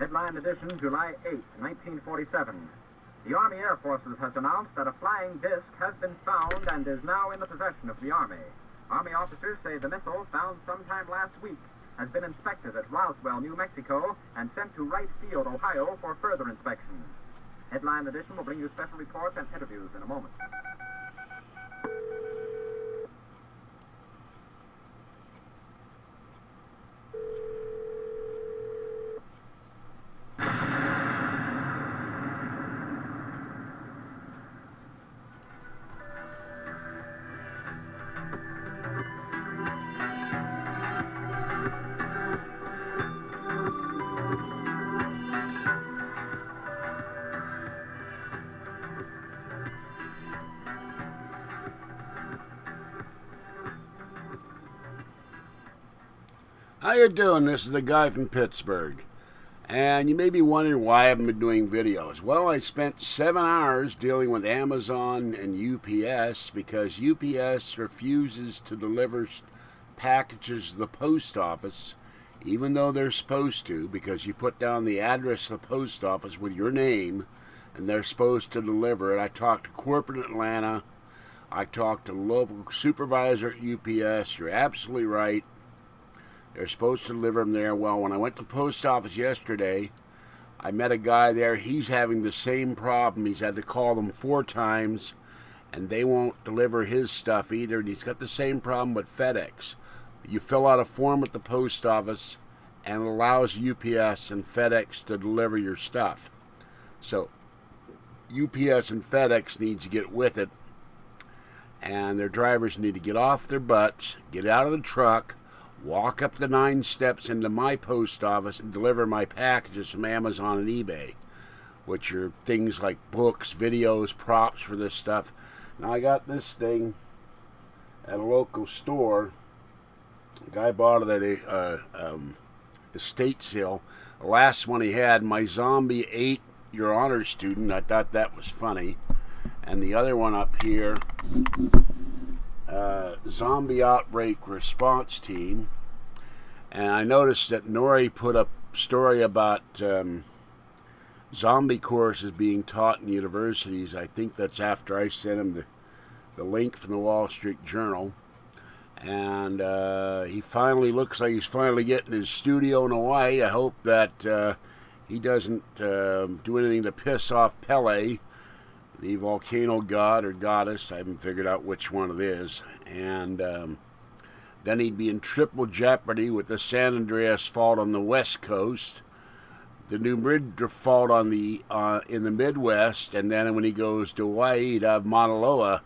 Headline edition, July 8, 1947. The Army Air Forces has announced that a flying disc has been found and is now in the possession of the Army. Army officers say the missile, found sometime last week, has been inspected at Roswell, New Mexico, and sent to Wright Field, Ohio, for further inspection. Headline edition will bring you special reports and interviews in a moment. How you doing? This is the guy from Pittsburgh. And you may be wondering why I haven't been doing videos. Well, I spent 7 hours dealing with Amazon and UPS because UPS refuses to deliver packages to the post office, even though they're supposed to, because you put down the address of the post office with your name, and they're supposed to deliver it. I talked to corporate Atlanta. I talked to the local supervisor at UPS. You're absolutely right. They're supposed to deliver them there. Well, when I went to the post office yesterday, I met a guy there. He's having the same problem. He's had to call them 4 times, and they won't deliver his stuff either. And he's got the same problem with FedEx. You fill out a form at the post office, and it allows UPS and FedEx to deliver your stuff. So UPS and FedEx need to get with it, and their drivers need to get off their butts, get out of the truck, walk up the 9 steps into my post office and deliver my packages from Amazon and eBay, which are things like books, videos, props for this stuff. Now, I got this thing at a local store. The guy bought it at a estate sale. The last one he had, my zombie ate your honor student. I thought that was funny. And the other one up here, Zombie Outbreak Response Team. And I noticed that Nori put a story about zombie courses being taught in universities. I think that's after I sent him the link from the Wall Street Journal. And he finally looks like he's finally getting his studio in Hawaii. I hope that he doesn't do anything to piss off Pele, the volcano god or goddess. I haven't figured out which one it is. And then he'd be in triple jeopardy with the San Andreas Fault on the west coast, the New Madrid Fault on the in the Midwest, and then when he goes to Hawaii, he'd have Mauna Loa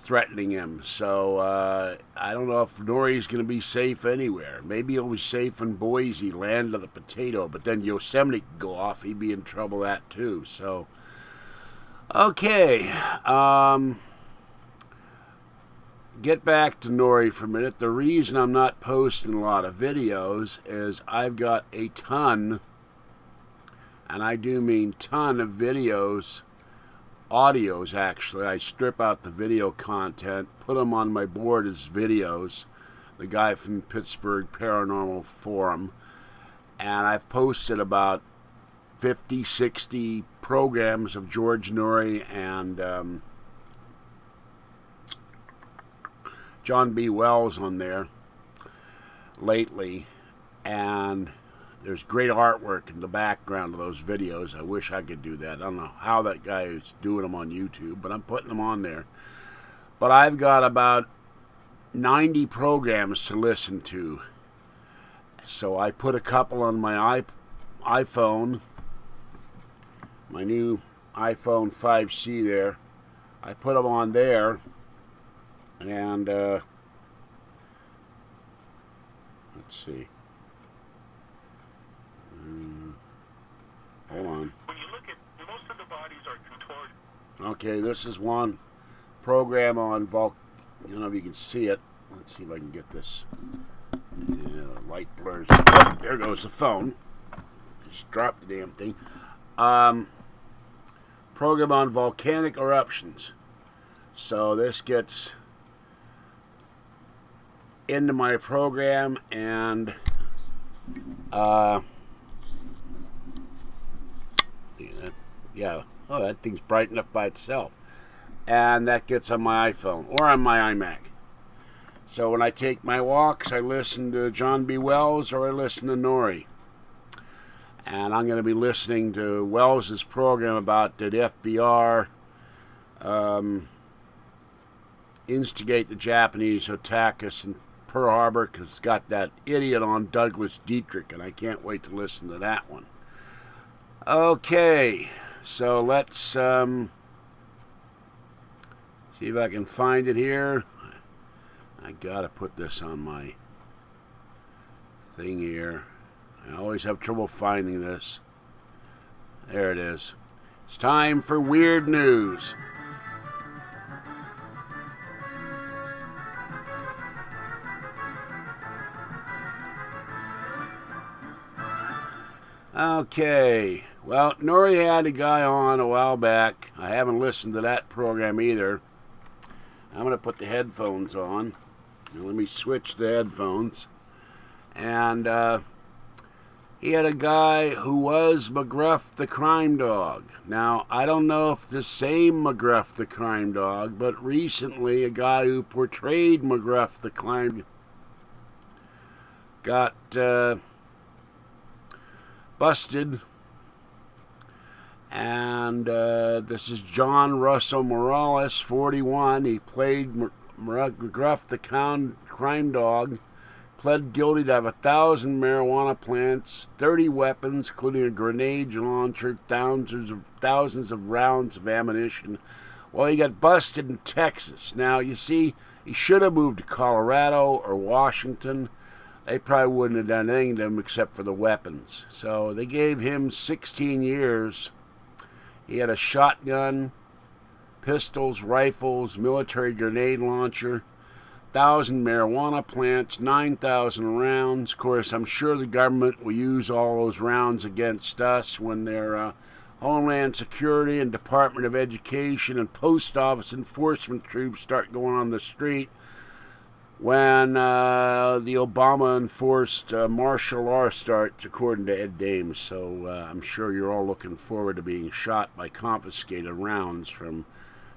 threatening him. So I don't know if Nori's going to be safe anywhere. Maybe he'll be safe in Boise, land of the potato, but then Yosemite could go off. He'd be in trouble that too. So, okay. Get back to Nori for a minute. The reason I'm not posting a lot of videos is I've got a ton, and I do mean ton of videos, audios actually. I strip out the video content, put them on my board as videos, the guy from Pittsburgh Paranormal Forum, and I've posted about 50, 60 programs of George Nori and John B. Wells on there lately, and there's great artwork in the background of those videos. I wish I could do that. I don't know how that guy is doing them on YouTube, but I'm putting them on there. But I've got about 90 programs to listen to. So I put a couple on my iPhone, my new iPhone 5C there. I put them on there. And let's see. Hold on. When you look at, most of the bodies are contorted. Okay, this is one program on I don't know if you can see it. Let's see if I can get this. Yeah, light blurs. Oh, there goes the phone. Just dropped the damn thing. Program on volcanic eruptions. So this gets into my program, and Yeah. Oh, that thing's bright enough by itself. And that gets on my iPhone or on my iMac. So when I take my walks, I listen to John B. Wells or I listen to Nori. And I'm going to be listening to Wells's program about did FBR instigate the Japanese to attack us in Pearl Harbor, because it's got that idiot on Douglas Dietrich, and I can't wait to listen to that one. Okay, so let's see if I can find it here. I gotta put this on my thing here. I always have trouble finding this. There it is. It's time for Weird News. Okay, well, Nori had a guy on a while back. I haven't listened to that program either. I'm going to put the headphones on. Now, let me switch the headphones. And he had a guy who was McGruff the Crime Dog. Now, I don't know if the same McGruff the Crime Dog, but recently a guy who portrayed McGruff the Crime got busted, and this is John Russell Morales, 41. He played McGruff the Crime Dog, pled guilty to have 1,000 marijuana plants, 30 weapons, including a grenade launcher, thousands of rounds of ammunition. Well, he got busted in Texas. Now, you see, he should have moved to Colorado or Washington. They probably wouldn't have done anything to him except for the weapons. So they gave him 16 years. He had a shotgun, pistols, rifles, military grenade launcher, 1,000 marijuana plants, 9,000 rounds. Of course, I'm sure the government will use all those rounds against us when their Homeland Security and Department of Education and Post Office enforcement troops start going on the street. When the Obama enforced martial law starts, according to Ed Dames. So I'm sure you're all looking forward to being shot by confiscated rounds from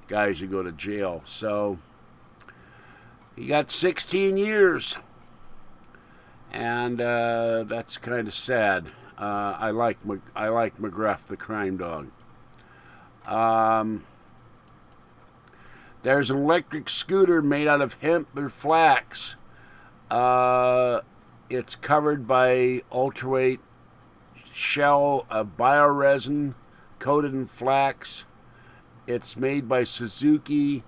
guys who go to jail. So he got 16 years, and that's kind of sad. I like McGruff the Crime Dog. There's an electric scooter made out of hemp or flax. It's covered by ultraweight shell of bioresin coated in flax. It's made by Suzuki.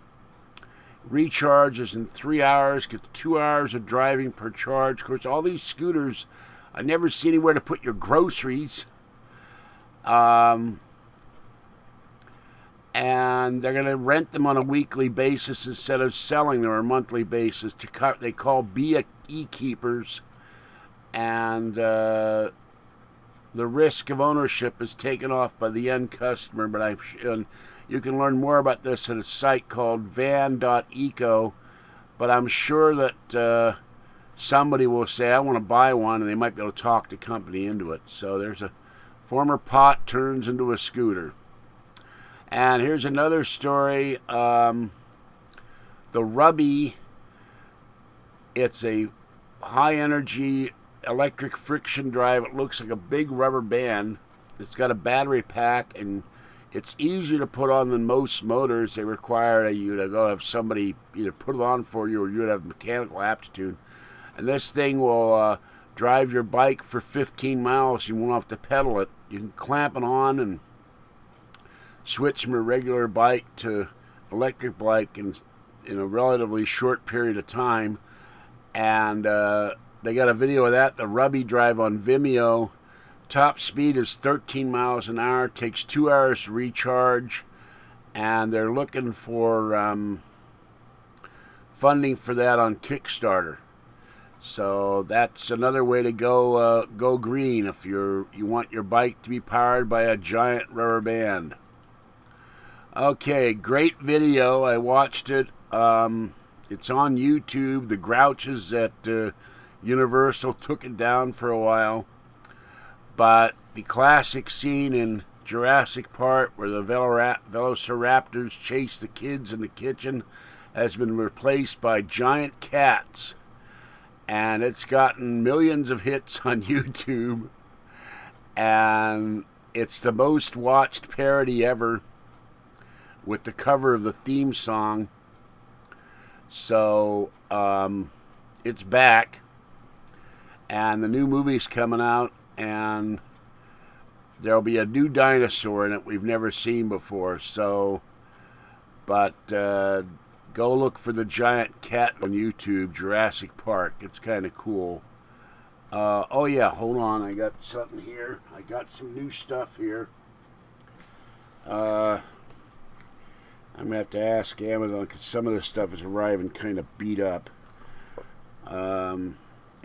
Recharges in 3 hours. Gets 2 hours of driving per charge. Of course, all these scooters, I never see anywhere to put your groceries. And they're going to rent them on a weekly basis instead of selling them on a monthly basis. They call beekeepers, and the risk of ownership is taken off by the end customer. But you can learn more about this at a site called van.eco. But I'm sure that somebody will say, I want to buy one, and they might be able to talk the company into it. So there's a former pot turns into a scooter. And here's another story. The Rubby, it's a high-energy electric friction drive. It looks like a big rubber band. It's got a battery pack, and it's easier to put on than most motors. They require you to go have somebody either put it on for you or you would have mechanical aptitude. And this thing will drive your bike for 15 miles. You won't have to pedal it. You can clamp it on and switch from a regular bike to electric bike in a relatively short period of time. And they got a video of that, the Rubby Drive, on Vimeo. Top speed is 13 miles an hour, takes 2 hours to recharge, and they're looking for funding for that on Kickstarter. So that's another way to go green if you want your bike to be powered by a giant rubber band. Okay, great video. I watched it. It's on YouTube. The Grouches at Universal took it down for a while. But the classic scene in Jurassic Park, where the velociraptors chase the kids in the kitchen, has been replaced by giant cats. And it's gotten millions of hits on YouTube. And it's the most watched parody ever, with the cover of the theme song. So, it's back. And the new movie's coming out, and there'll be a new dinosaur in it we've never seen before. So, but go look for the giant cat on YouTube, Jurassic Park. It's kind of cool. Oh yeah, hold on. I got something here. I got some new stuff here. I'm going to have to ask Amazon because some of this stuff is arriving kind of beat up.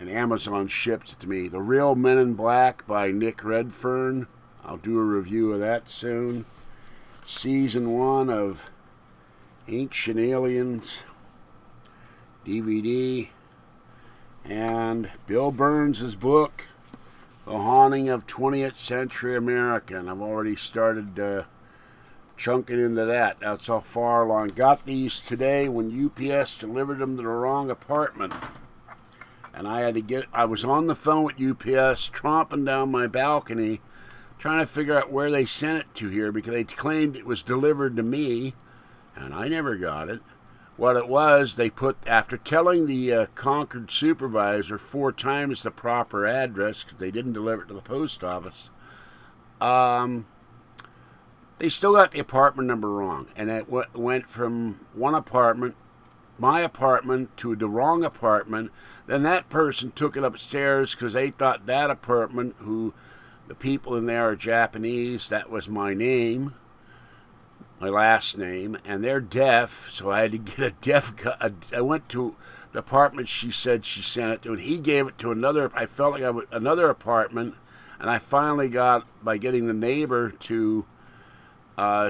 And Amazon shipped it to me. The Real Men in Black by Nick Redfern. I'll do a review of that soon. Season 1 of Ancient Aliens DVD. And Bill Burns' book, The Haunting of 20th Century America. And I've already started chunking into that. That's how far along. Got these today when UPS delivered them to the wrong apartment. And I was on the phone with UPS, tromping down my balcony, trying to figure out where they sent it to here, because they claimed it was delivered to me, and I never got it. What it was, they put, after telling the Concord supervisor 4 times the proper address, because they didn't deliver it to the post office, they still got the apartment number wrong. And it went from one apartment, my apartment, to the wrong apartment. Then that person took it upstairs because they thought that apartment, who the people in there are Japanese, that was my name, my last name, and they're deaf, so I had to get a deaf guy. I went to the apartment she said she sent it to, and he gave it to another, I felt like another apartment, and I finally got, by getting the neighbor to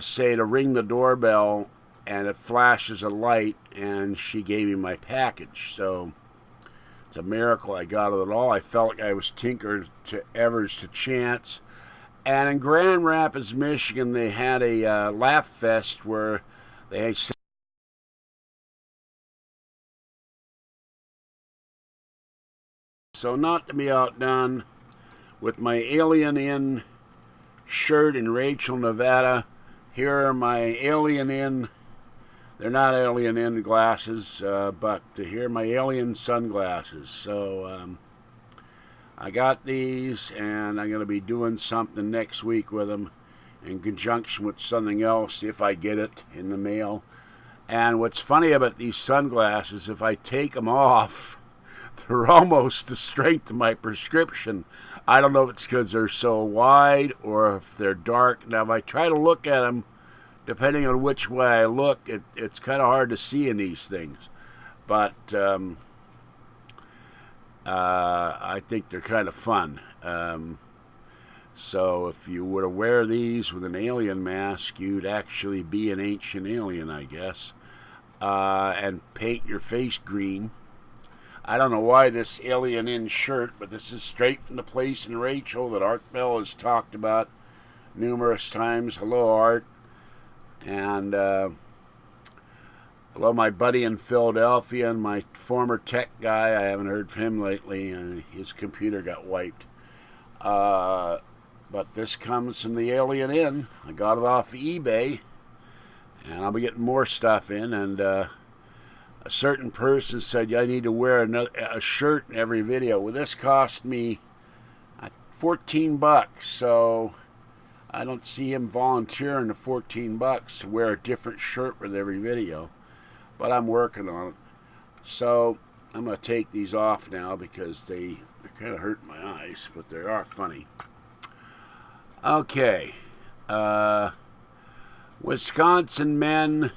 say to ring the doorbell, and it flashes a light, and she gave me my package. So it's a miracle I got it at all. I felt like I was Tinker to Evers to Chance. And in Grand Rapids, Michigan, they had a laugh fest where they had, so not to be outdone, with my Alien Inn shirt in Rachel, Nevada, here are my Alien Inn, they're not Alien Inn glasses, but here are my Alien sunglasses. So I got these, and I'm going to be doing something next week with them in conjunction with something else, if I get it in the mail. And what's funny about these sunglasses, if I take them off, they're almost the strength of my prescription. I don't know if it's because they're so wide or if they're dark. Now, if I try to look at them, depending on which way I look, it's kind of hard to see in these things. But I think they're kind of fun. So if you were to wear these with an alien mask, you'd actually be an ancient alien, I guess. And paint your face green. I don't know why this Alien Inn shirt, but this is straight from the place in Rachel that Art Bell has talked about numerous times. Hello, Art. And hello, my buddy in Philadelphia and my former tech guy. I haven't heard from him lately, and his computer got wiped. But this comes from the Alien Inn. I got it off eBay, and I'll be getting more stuff in. And a certain person said, I need to wear a shirt in every video. Well, this cost me $14, so I don't see him volunteering the $14 to wear a different shirt with every video. But I'm working on it. So I'm going to take these off now because they're kind of hurting my eyes, but they are funny. Okay. Wisconsin men.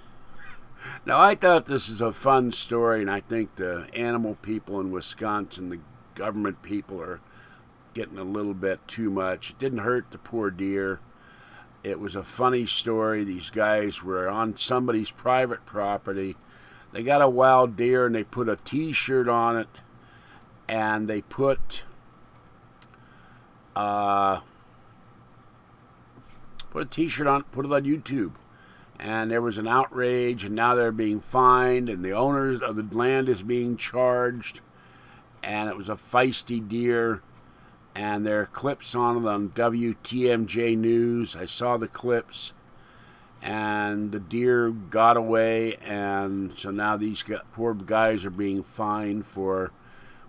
Now, I thought this is a fun story, and I think the animal people in Wisconsin, the government people, are getting a little bit too much. It didn't hurt the poor deer. It was a funny story. These guys were on somebody's private property. They got a wild deer, and they put a T-shirt on it, and they put put a T-shirt on, put it on YouTube. And there was an outrage, and now they're being fined, and the owners of the land is being charged. And it was a feisty deer, and there are clips on it on WTMJ News. I saw the clips, and the deer got away, and so now these poor guys are being fined for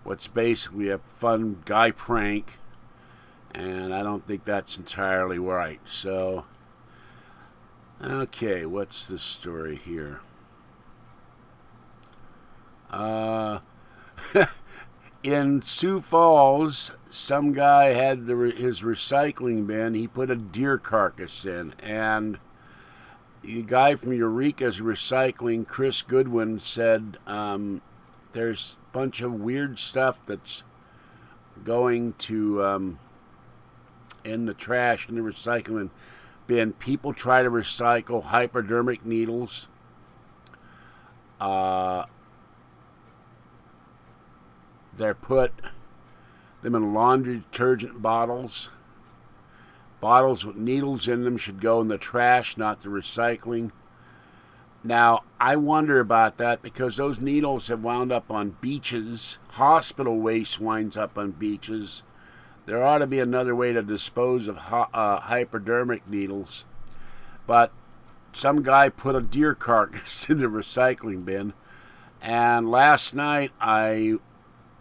what's basically a fun guy prank, and I don't think that's entirely right. So, okay, what's the story here? In Sioux Falls, some guy had his recycling bin. He put a deer carcass in, and the guy from Eureka's Recycling, Chris Goodwin, said there's a bunch of weird stuff that's going to in the trash, in the recycling bin. People try to recycle hypodermic needles. They put them in laundry detergent bottles. Bottles with needles in them should go in the trash, not the recycling. Now, I wonder about that because those needles have wound up on beaches. Hospital waste winds up on beaches. There ought to be another way to dispose of hypodermic needles. But some guy put a deer carcass in the recycling bin. And last night I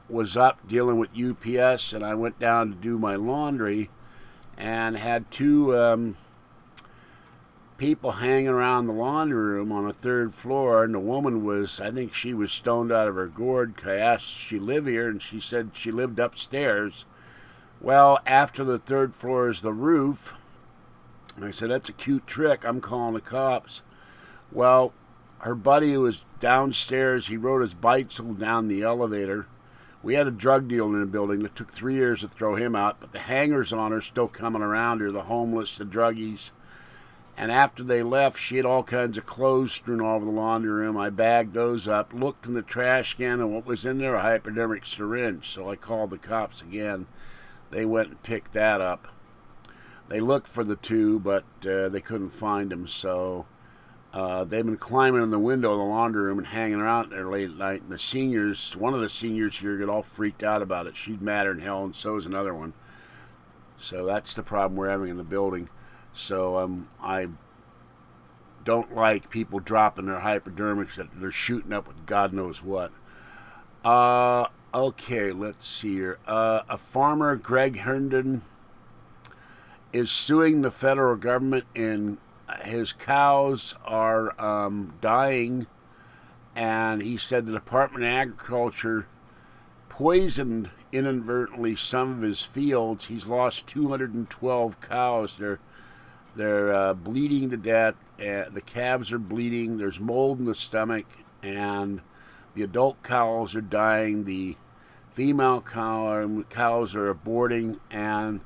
was up dealing with UPS, and I went down to do my laundry and had two people hanging around the laundry room on the third floor, and the woman was, I think she was stoned out of her gourd. I asked, does she live here? And she said she lived upstairs. Well, after the third floor is the roof. And I said, that's a cute trick. I'm calling the cops. Well, her buddy who was downstairs, he rode his bicycle down the elevator. We had a drug dealer in the building. It took 3 years to throw him out, but the hangers on her still coming around her, the homeless, the druggies. And after they left, she had all kinds of clothes strewn all over the laundry room. I bagged those up, looked in the trash can, and what was in there? A hypodermic syringe. So I called the cops again. They went and picked that up. They looked for the two, but they couldn't find them, so they've been climbing in the window of the laundry room and hanging around there late at night. And the seniors, one of the seniors here, get all freaked out about it. She's madder than hell, and so is another one. So that's the problem we're having in the building. So I don't like people dropping their hypodermics that they're shooting up with God knows what. Okay, let's see here. A farmer, Greg Herndon, is suing the federal government in his cows are dying, and he said the Department of Agriculture poisoned inadvertently some of his fields. He's lost 212 cows. They're bleeding to death. The calves are bleeding. There's mold in the stomach, and the adult cows are dying. The female cows are aborting, and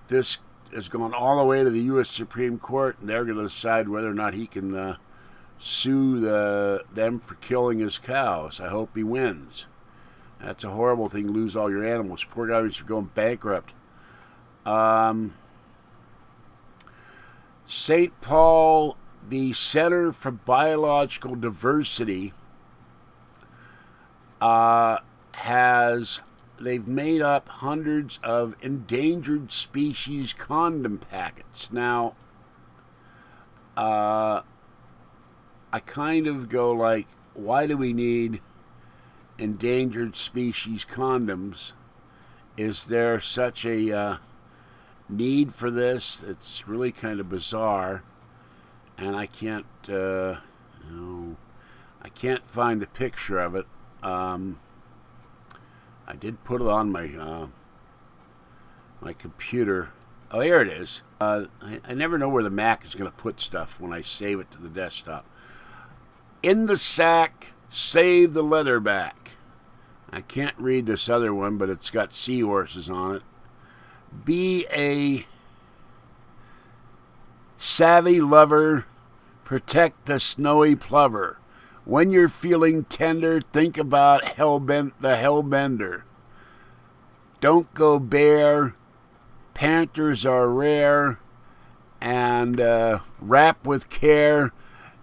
this has gone all the way to the U.S. Supreme Court, and they're going to decide whether or not he can sue them for killing his cows. I hope he wins. That's a horrible thing to lose all your animals. Poor guys are going bankrupt. St. Paul, the Center for Biological Diversity, they've made up hundreds of endangered species condom packets. Now, I kind of go like, why do we need endangered species condoms? Is there such a need for this? It's really kind of bizarre, and I can't find a picture of it. I did put it on my my computer. Oh, here it is. I never know where the Mac is going to put stuff when I save it to the desktop. In the sack, save the leatherback. I can't read this other one, but it's got seahorses on it. Be a savvy lover. Protect the snowy plover. When you're feeling tender, think about the hellbender. Don't go bare. Panthers are rare. and wrap with care,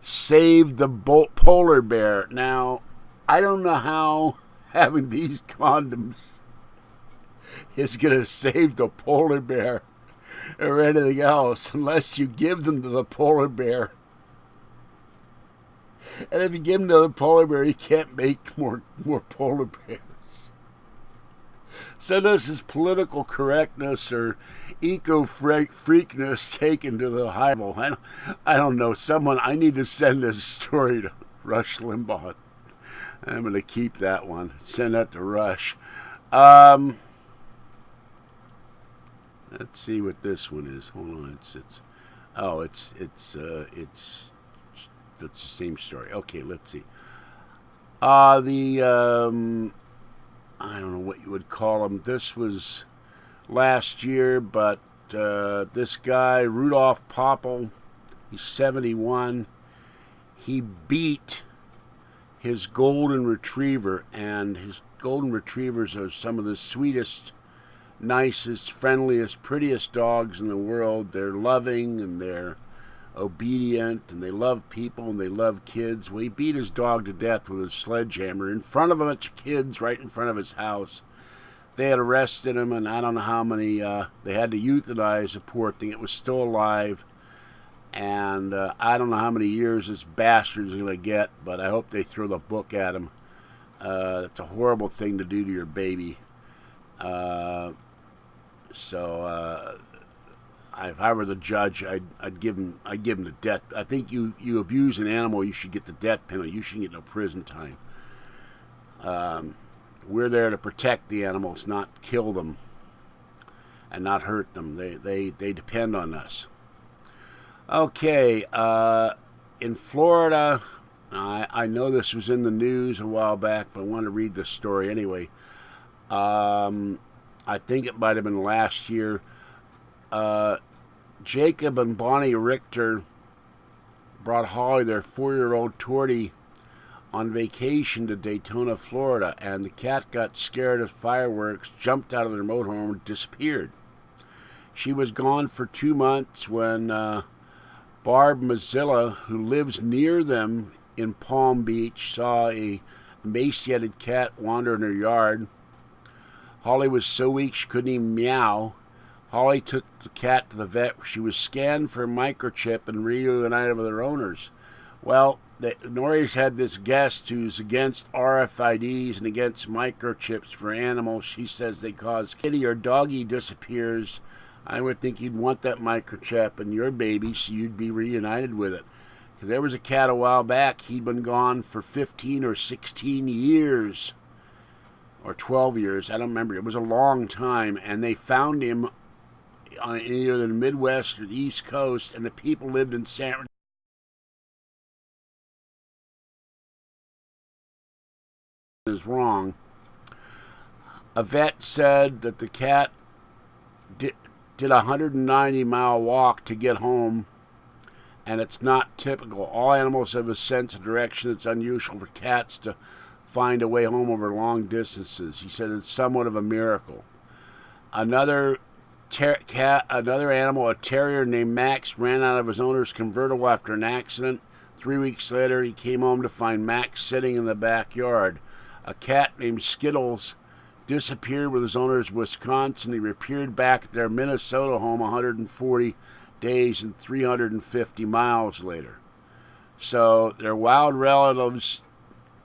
save the polar bear. Now, I don't know how having these condoms is going to save the polar bear or anything else unless you give them to the polar bear. And if you give them to the polar bear, you can't make more polar bears. So this is political correctness or eco-freakness taken to the high level. I don't know. I need to send this story to Rush Limbaugh. I'm going to keep that one. Send that to Rush. Let's see what this one is. Hold on. That's the same story. Okay, let's see. I don't know what you would call him. This was last year, but this guy, Rudolph Poppel, he's 71. He beat his golden retriever, and his golden retrievers are some of the sweetest, nicest, friendliest, prettiest dogs in the world. They're loving and they're obedient and they love people and they love kids. Well, he beat his dog to death with a sledgehammer in front of a bunch of kids right in front of his house. They had arrested him, and I don't know how many, they had to euthanize the poor thing. It was still alive, and I don't know how many years this bastard's going to get, but I hope they throw the book at him. It's a horrible thing to do to your baby. If I were the judge, I'd give him the death. I think you abuse an animal, you should get the death penalty. You shouldn't get no prison time. We're there to protect the animals, not kill them and not hurt them. They depend on us. Okay, in Florida, I know this was in the news a while back, but I want to read this story anyway. I think it might have been last year. Jacob and Bonnie Richter brought Holly, their 4-year-old Tortie, on vacation to Daytona, Florida, and the cat got scared of fireworks, jumped out of their motorhome, and disappeared. She was gone for 2 months when Barb Mazzilla, who lives near them in Palm Beach, saw a emaciated cat wander in her yard. Holly was so weak she couldn't even meow. Holly took the cat to the vet. She was scanned for a microchip and reunited with her owners. Well, Norrie's had this guest who's against RFIDs and against microchips for animals. She says they cause kitty or doggy disappears. I would think you'd want that microchip in your baby so you'd be reunited with it. Because there was a cat a while back. He'd been gone for 15 or 16 years. Or 12 years. I don't remember. It was a long time. And they found him on either the Midwest or the East Coast. And the people lived in San Francisco. Is wrong. A vet said that the cat did a 190-mile walk to get home, and it's not typical. All animals have a sense of direction. It's unusual for cats to find a way home over long distances. He said it's somewhat of a miracle. Another animal, a terrier named Max, ran out of his owner's convertible after an accident. 3 weeks later, he came home to find Max sitting in the backyard. A cat named Skittles disappeared with his owners in Wisconsin. He reappeared back at their Minnesota home 140 days and 350 miles later. So their wild relatives,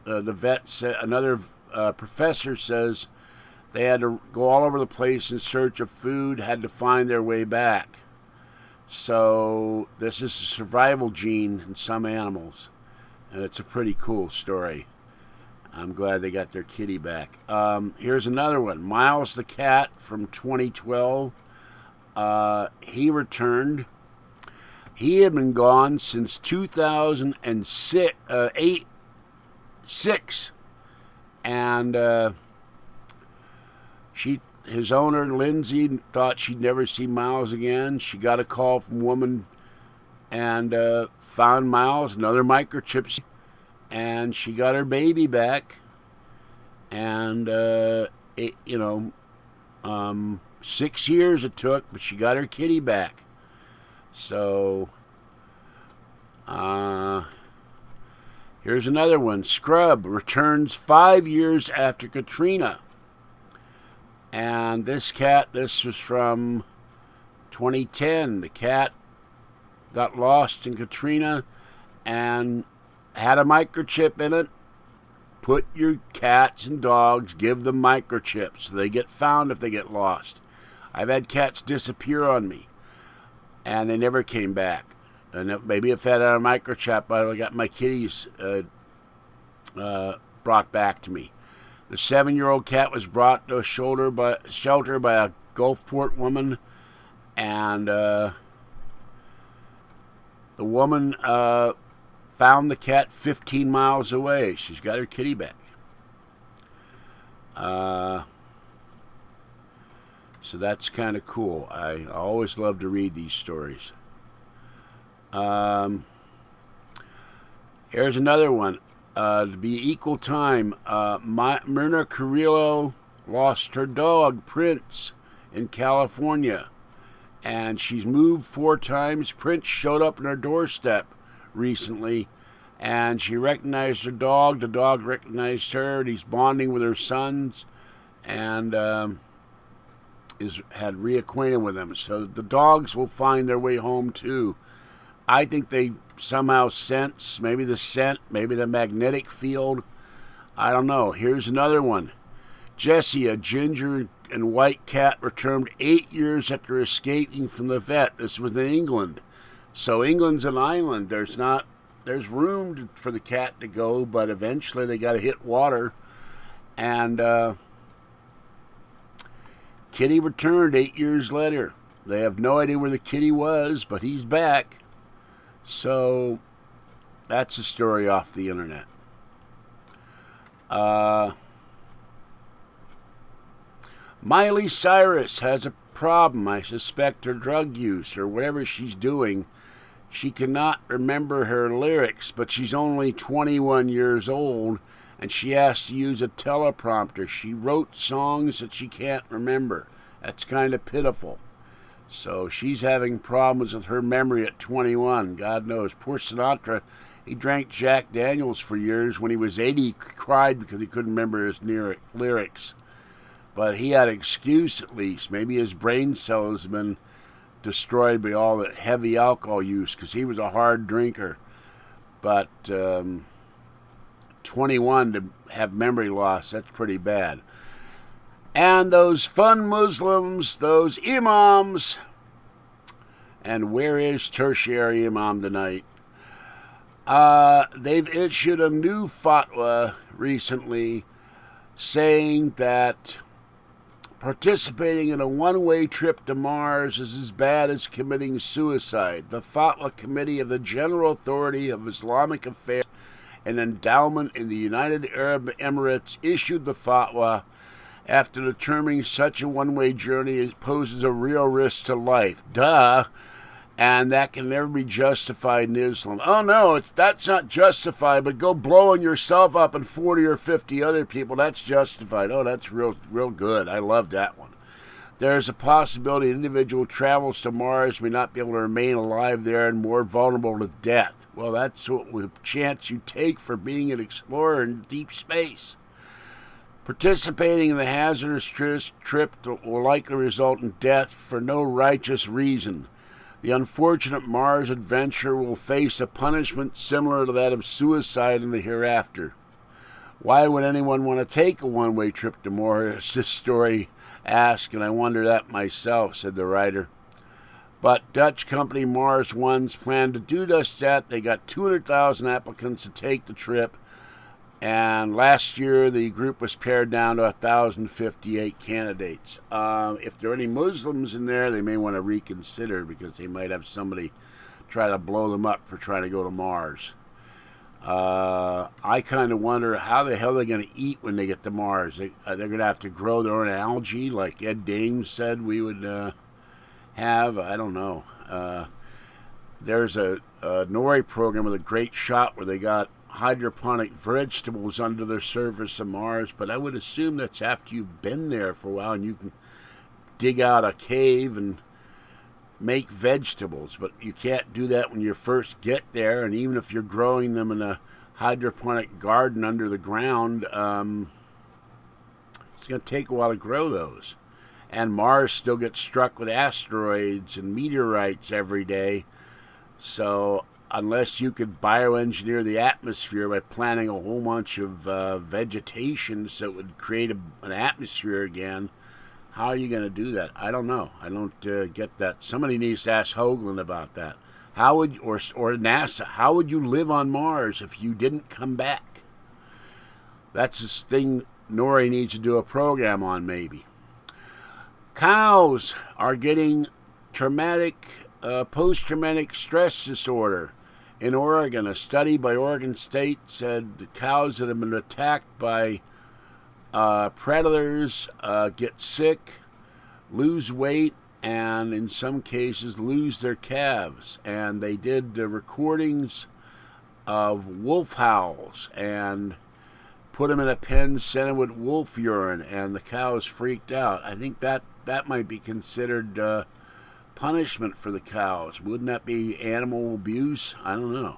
the vet said, another professor says they had to go all over the place in search of food, had to find their way back. So this is a survival gene in some animals, and it's a pretty cool story. I'm glad they got their kitty back. Here's another one. Miles the cat from 2012. He returned. He had been gone since 2006. And his owner, Lindsay, thought she'd never see Miles again. She got a call from a woman and found Miles, another microchip. And she got her baby back, and 6 years it took, but she got her kitty back. So, here's another one. Scrub returns 5 years after Katrina. And this was from 2010. The cat got lost in Katrina and had a microchip in it. Put your cats and dogs, give them microchips so they get found if they get lost. I've had cats disappear on me, and they never came back. And maybe if I had a microchip, I would have got my kitties brought back to me. The 7-year-old cat was brought to a shelter by a Gulfport woman, and the woman found the cat 15 miles away. She's got her kitty back. So that's kind of cool. I always love to read these stories. Here's another one. To be equal time, Myrna Carrillo lost her dog, Prince, in California. And she's moved 4 times. Prince showed up on her doorstep recently, and she recognized her dog. The dog recognized her, and he's bonding with her sons, and had reacquainted with them. So the dogs will find their way home too. I think they somehow sense, maybe the scent, maybe the magnetic field. I don't know. Here's another one. Jessie, a ginger and white cat, returned 8 years after escaping from the vet. This was in England. So England's an island. There's room for the cat to go, but eventually they got to hit water. And kitty returned 8 years later. They have no idea where the kitty was, but he's back. So that's a story off the internet. Miley Cyrus has a problem. I suspect her drug use or whatever she's doing. She cannot remember her lyrics, but she's only 21 years old, and she has to use a teleprompter. She wrote songs that she can't remember. That's kind of pitiful. So she's having problems with her memory at 21. God knows. Poor Sinatra, he drank Jack Daniels for years. When he was 80, he cried because he couldn't remember his lyrics. But he had an excuse at least. Maybe his brain cells have been destroyed by all that heavy alcohol use because he was a hard drinker. But 21 to have memory loss, that's pretty bad. And those fun Muslims, those imams, and where is tertiary imam tonight? They've issued a new fatwa recently saying that participating in a one-way trip to Mars is as bad as committing suicide. The Fatwa Committee of the General Authority of Islamic Affairs, an endowment in the United Arab Emirates, issued the fatwa after determining such a one-way journey poses a real risk to life. Duh. And that can never be justified in Islam. Oh, no, that's not justified, but go blowing yourself up and 40 or 50 other people, that's justified. Oh, that's real good. I love that one. There's a possibility an individual travels to Mars may not be able to remain alive there and more vulnerable to death. Well, that's the chance you take for being an explorer in deep space. Participating in the hazardous trip will likely result in death for no righteous reason. The unfortunate Mars adventure will face a punishment similar to that of suicide in the hereafter. Why would anyone want to take a one-way trip to Mars? This story asks, and I wonder that myself, said the writer. But Dutch company Mars One's plan to do just that. They got 200,000 applicants to take the trip. And last year, the group was pared down to 1,058 candidates. If there are any Muslims in there, they may want to reconsider because they might have somebody try to blow them up for trying to go to Mars. I kind of wonder how the hell they're going to eat when they get to Mars. They're going to have to grow their own algae like Ed Dames said we would have. I don't know. There's a NORI program with a great shot where they got hydroponic vegetables under the surface of Mars, but I would assume that's after you've been there for a while and you can dig out a cave and make vegetables, but you can't do that when you first get there. And even if you're growing them in a hydroponic garden under the ground, it's going to take a while to grow those. And Mars still gets struck with asteroids and meteorites every day. So unless you could bioengineer the atmosphere by planting a whole bunch of vegetation so it would create an atmosphere again, how are you going to do that? I don't know. I don't get that. Somebody needs to ask Hoagland about that. How would, or NASA, how would you live on Mars if you didn't come back? That's this thing Nori needs to do a program on, maybe. Cows are getting post-traumatic stress disorder in Oregon. A study by Oregon State said the cows that have been attacked by predators get sick, lose weight, and in some cases lose their calves. And they did recordings of wolf howls and put them in a pen, sent them with wolf urine, and the cows freaked out. I think that might be considered punishment for the cows. Wouldn't that be animal abuse? I don't know.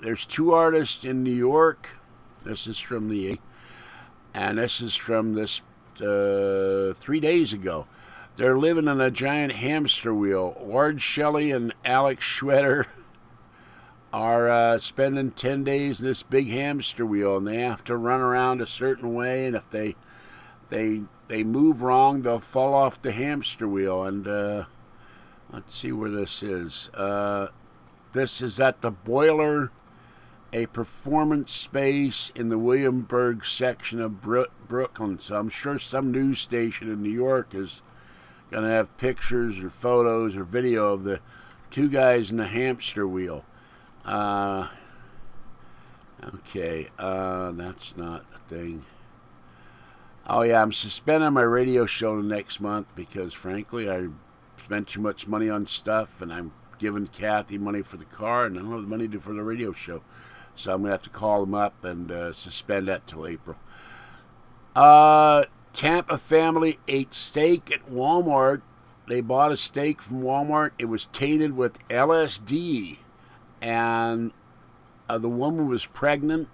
There's two artists in New York. This is from this 3 days ago. They're living in a giant hamster wheel. Ward Shelley and Alex Schroeder are spending 10 days in this big hamster wheel, and they have to run around a certain way, and if they move wrong, they'll fall off the hamster wheel. And let's see where this is. This is at the Boiler, a performance space in the Williamsburg section of Brooklyn. So I'm sure some news station in New York is going to have pictures or photos or video of the two guys in the hamster wheel. Okay, that's not a thing. Oh yeah, I'm suspending my radio show next month because, frankly, I spent too much money on stuff, and I'm giving Kathy money for the car, and I don't have the money for the radio show. So I'm going to have to call them up and suspend that till April. Tampa family ate steak at Walmart. They bought a steak from Walmart. It was tainted with LSD, and the woman was pregnant,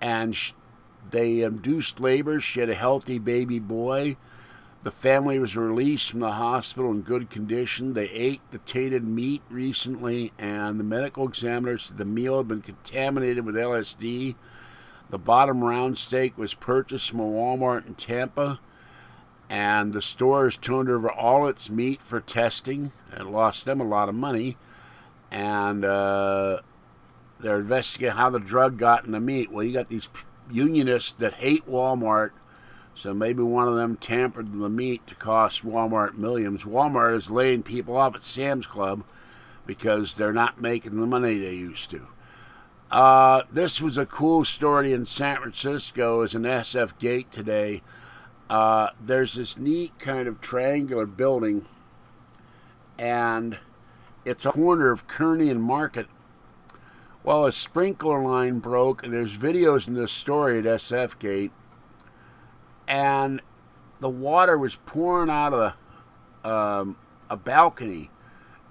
and they induced labor. She had a healthy baby boy. The family was released from the hospital in good condition. They ate the tainted meat recently, and the medical examiner said the meal had been contaminated with LSD. The bottom round steak was purchased from a Walmart in Tampa, and the store has turned over all its meat for testing. It lost them a lot of money, and they're investigating how the drug got in the meat. Well, you got these unionists that hate Walmart, so maybe one of them tampered the meat to cost Walmart millions. Walmart is laying people off at Sam's Club because they're not making the money they used to. This was a cool story in San Francisco as an SF Gate today. There's this neat kind of triangular building, and it's a corner of Kearney and Market. Well, a sprinkler line broke, and there's videos in this story at SF Gate, and the water was pouring out of a balcony,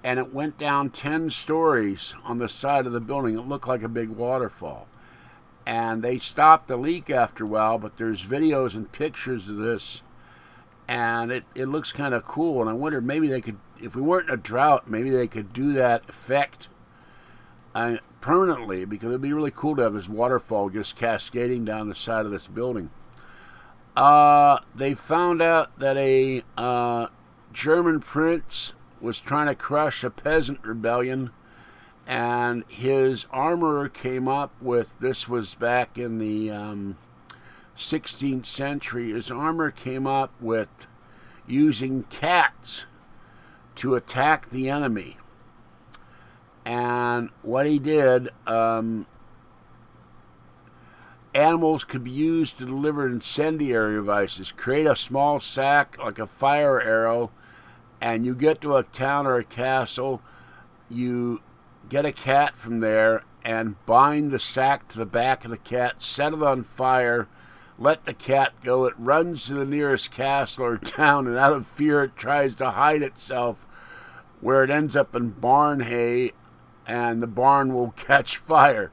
and it went down 10 stories on the side of the building. It looked like a big waterfall. And they stopped the leak after a while, but there's videos and pictures of this, and it looks kind of cool. And I wonder, maybe they could, if we weren't in a drought, maybe they could do that effect permanently, because it'd be really cool to have this waterfall just cascading down the side of this building. They found out that a German prince was trying to crush a peasant rebellion, and his armorer came up with, this was back in the 16th century, his armorer came up with using cats to attack the enemy. And what he did, animals could be used to deliver incendiary devices. Create a small sack like a fire arrow, and you get to a town or a castle, you get a cat from there and bind the sack to the back of the cat, set it on fire, let the cat go. It runs to the nearest castle or town, and out of fear it tries to hide itself, where it ends up in barn hay, and the barn will catch fire.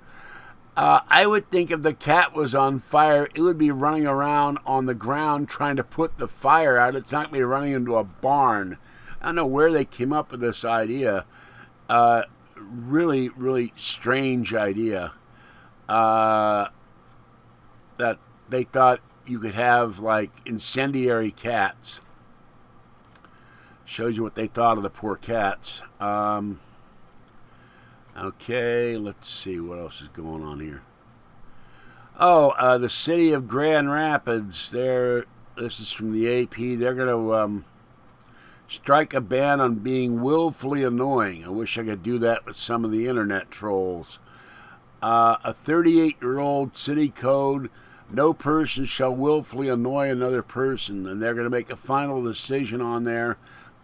I would think if the cat was on fire, it would be running around on the ground trying to put the fire out. It's not going to be running into a barn. I don't know where they came up with this idea. Really, really strange idea. That they thought you could have, like, incendiary cats. Shows you what they thought of the poor cats. Okay, let's see what else is going on here. Oh, the city of Grand Rapids. This is from the AP. They're going to strike a ban on being willfully annoying. I wish I could do that with some of the internet trolls. A 38-year-old city code: no person shall willfully annoy another person, and they're going to make a final decision on there.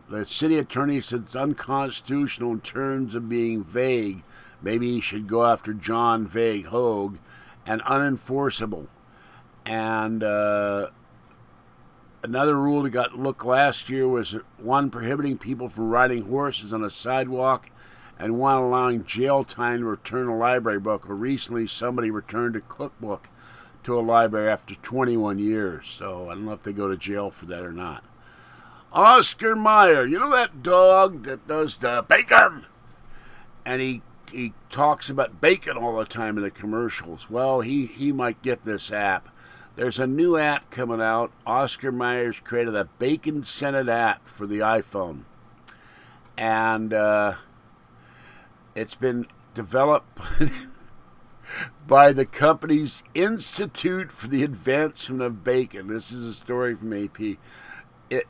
The city attorney said it's unconstitutional in terms of being vague. Maybe he should go after John Vague Hogue, and unenforceable. And another rule that got looked last year was one prohibiting people from riding horses on a sidewalk, and one allowing jail time to return a library book. Or recently, somebody returned a cookbook to a library after 21 years. So I don't know if they go to jail for that or not. Oscar Mayer, you know that dog that does the bacon? And he talks about bacon all the time in the commercials. Well, he might get this app. There's a new app coming out. Oscar Mayer's created a bacon-scented app for the iPhone. And it's been developed by the company's Institute for the Advancement of Bacon. This is a story from AP. It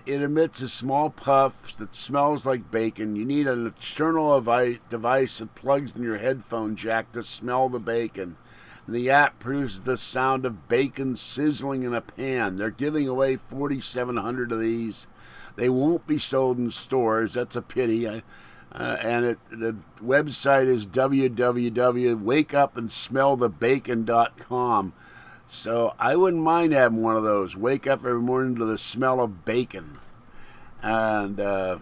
emits a small puff that smells like bacon. You need an external device that plugs in your headphone jack to smell the bacon. And the app produces the sound of bacon sizzling in a pan. They're giving away 4,700 of these. They won't be sold in stores. That's a pity. And the website is www.wakeupandsmellthebacon.com. So I wouldn't mind having one of those. Wake up every morning to the smell of bacon. And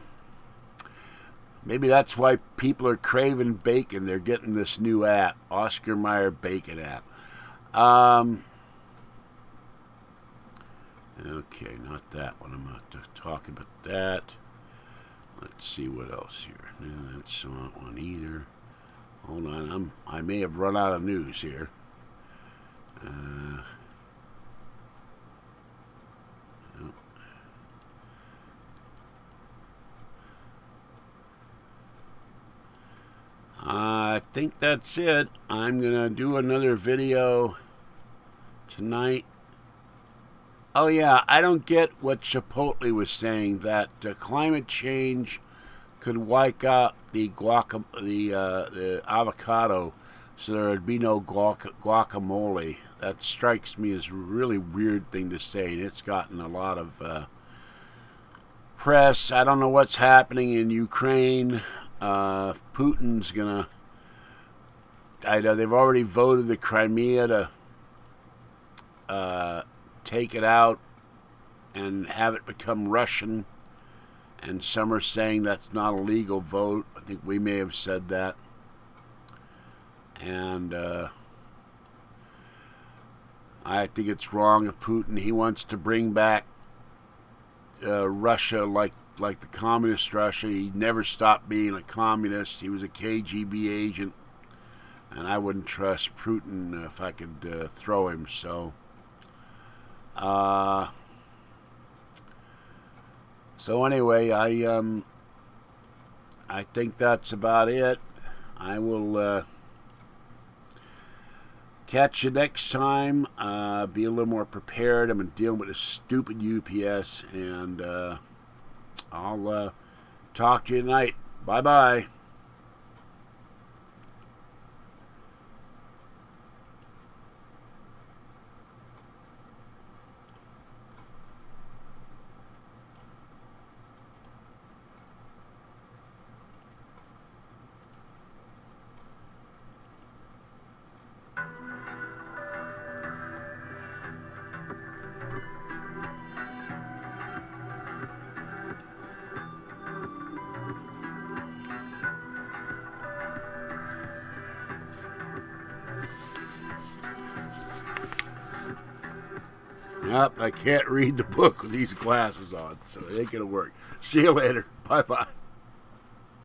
maybe that's why people are craving bacon. They're getting this new app, Oscar Mayer Bacon app. Okay, not that one. I'm not talking about that. Let's see what else here. No, that's not one either. Hold on, I may have run out of news here. I think that's it. I'm going to do another video tonight. Oh yeah, I don't get what Chipotle was saying, that climate change could wipe out the avocado, so there would be no guacamole. That strikes me as a really weird thing to say, and it's gotten a lot of press. I don't know what's happening in Ukraine. Putin's gonna... I know they've already voted the Crimea to take it out and have it become Russian, and some are saying that's not a legal vote. I think we may have said that. And I think it's wrong of Putin. He wants to bring back Russia like the communist Russia. He never stopped being a communist. He was a KGB agent, and I wouldn't trust Putin if I could throw him. So anyway, I think that's about it. I will catch you next time. Be a little more prepared. I've been dealing with this stupid UPS, and I'll talk to you tonight. Bye-bye. Yep, I can't read the book with these glasses on, so it ain't going to work. See you later. Bye-bye.